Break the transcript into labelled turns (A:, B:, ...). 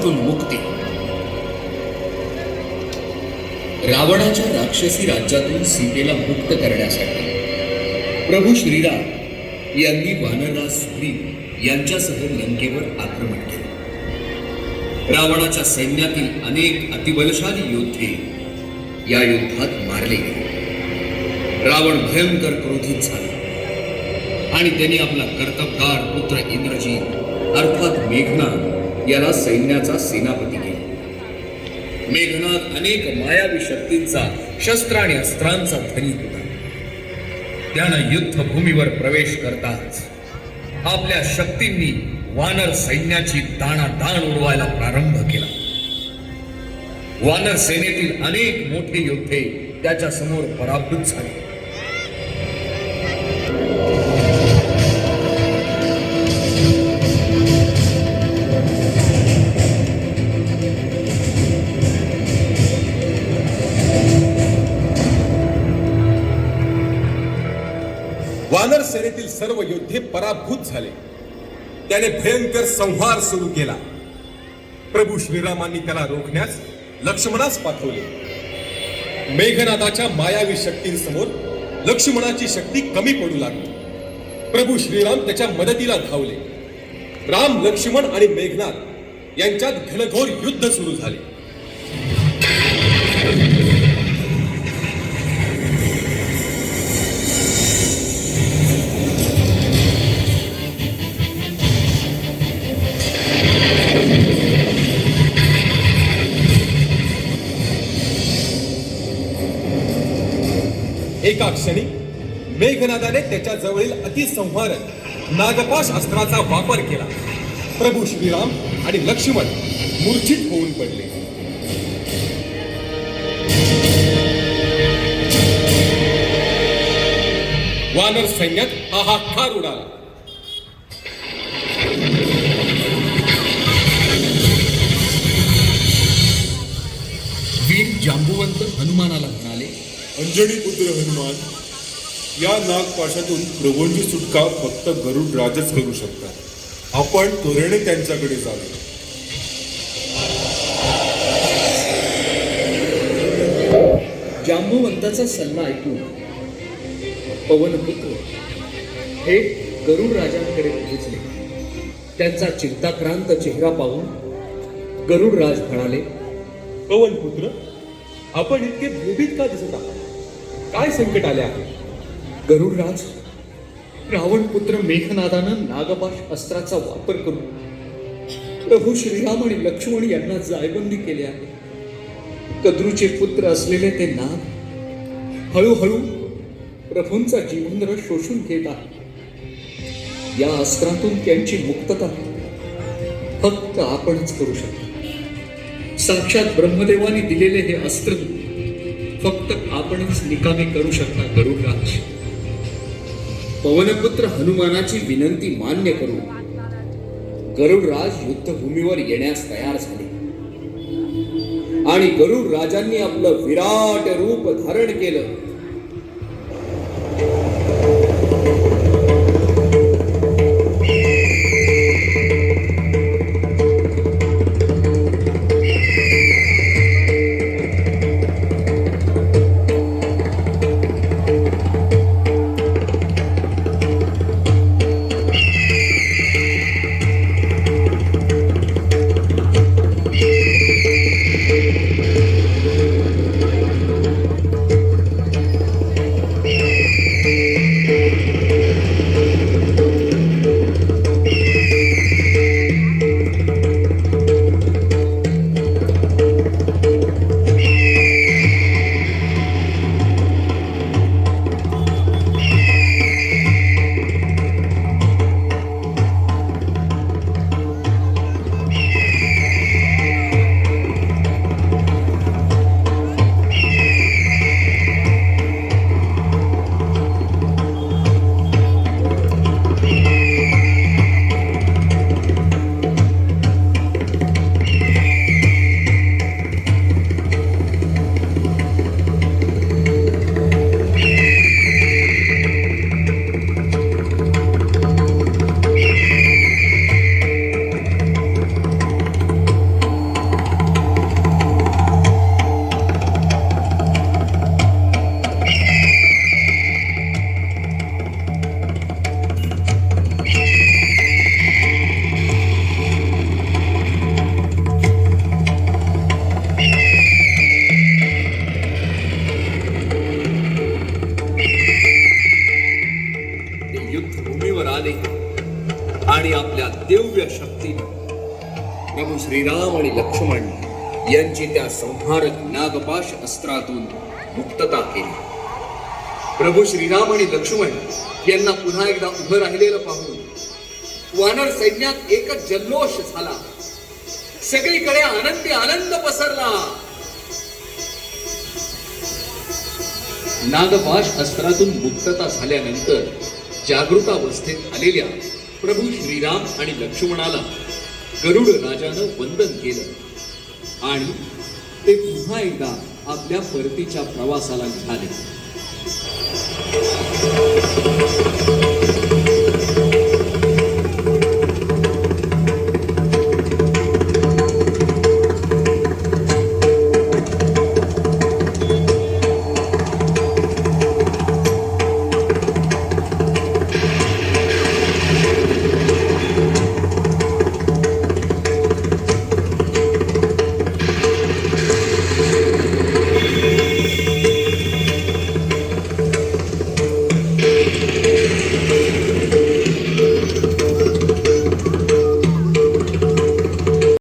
A: बंधनातून मुक्ती. रावणाच्या राक्षसी राज्यातून सीतेला मुक्त करण्यासाठी प्रभू श्रीराम यांनी वानरराज सुग्रीव यांच्यासह लंकेवर आक्रमण केले. रावणाच्या सैन्यातील अनेक अतिबलशाली योद्धे या युद्धात मारले गेले. रावण भयंकर क्रोधित झाला आणि त्यांनी आपला कर्तबगार पुत्र इंद्रजित अर्थात मेघनाद याला सैन्याचा सेनापती केला. मेघनाद अनेक मायावी शक्तींचा शस्त्र आणि अस्त्रांचा धनी होता. त्यानं युद्धभूमीवर प्रवेश करताच आपल्या शक्तींनी वानर सैन्याची दाणादाण उडवायला प्रारंभ केला. वानर सेनेतील अनेक मोठे योद्धे त्याच्या समोर पराभूत झाले.
B: वानर सेनेतील सर्व योद्धे पराभूत झाले. त्याने भयंकर संहार सुरू केला. प्रभू श्रीरामांनी त्याला रोखण्यास लक्ष्मणास पाठवले. मेघनादाच्या मायावी शक्तींसमोर लक्ष्मणाची शक्ती कमी पडू लागली. प्रभू श्रीराम त्याच्या मदतीला धावले. राम, लक्ष्मण आणि मेघनाद यांच्यात घनघोर युद्ध सुरू झाले. एका क्षणी मेघनादाने त्याच्या जवळील अतिसंहारक नागपाश अस्त्राचा वापर केला. प्रभू श्रीराम आणि लक्ष्मण मूर्छित होऊन पडले. वानर सैन्यात हाहाकार उडाला.
A: वीर जांबुवंत हनुमानाला म्हणाले,
C: अंजनी पुत्र हनुमान, या नागपाशातून प्रभूंची सुटका फक्त गरुड राजच करू शकतात. आपण त्वरेने त्यांच्याकडे जावे.
A: जांबुवंताचा सल्ला ऐकून पवनपुत्र हे गरुड राजांकडे पोहोचले. त्यांचा चिंताक्रांत चेहरा पाहून गरुड राज म्हणाले,
B: पवनपुत्र, आपण इतके भयभीत का दिसत आहात? काय संकट आले आहे?
A: गरुडराज, रावण पुत्र मेघनादानं नागपाश अस्त्राचा वापर करून प्रभू श्रीराम आणि लक्ष्मण यांना जायबंदी केले आहे. कद्रूचे पुत्र असलेले ते नाग हळूहळू प्रभूंचा जीवनरस शोषून घेत आहे. या अस्त्रातून त्यांची मुक्तता फक्त आपणच करू शकतो. साक्षात ब्रह्मदेवाने दिलेले हे अस्त्र फक्त आपणच निकामी करू शकता. गरुडराज, पवनपुत्र हनुमानाची विनंती मान्य करून गरुडराज युद्धभूमीवर येण्यास तयार झाले आणि गरुड राजांनी आपलं विराट रूप धारण केलं. श्रीराम आणि लक्ष्मण यांची त्या संहारक नागपाश अस्त्रातून मुक्तता केली. प्रभू श्रीराम आणि लक्ष्मण यांना पुन्हा एकदा उभं राहिलेलं पाहून वानर सैन्यात एकच जल्लोष झाला. सगळीकडे आनंदी आनंद पसरला. नागपाश अस्त्रातून मुक्तता झाल्यानंतर जागृतावस्थेत आलेल्या प्रभू श्रीराम आणि लक्ष्मणाला गरुड राजानं वंदन केलं आणि ते पुन्हा एकदा आपल्या परतीच्या प्रवासाला निघाले.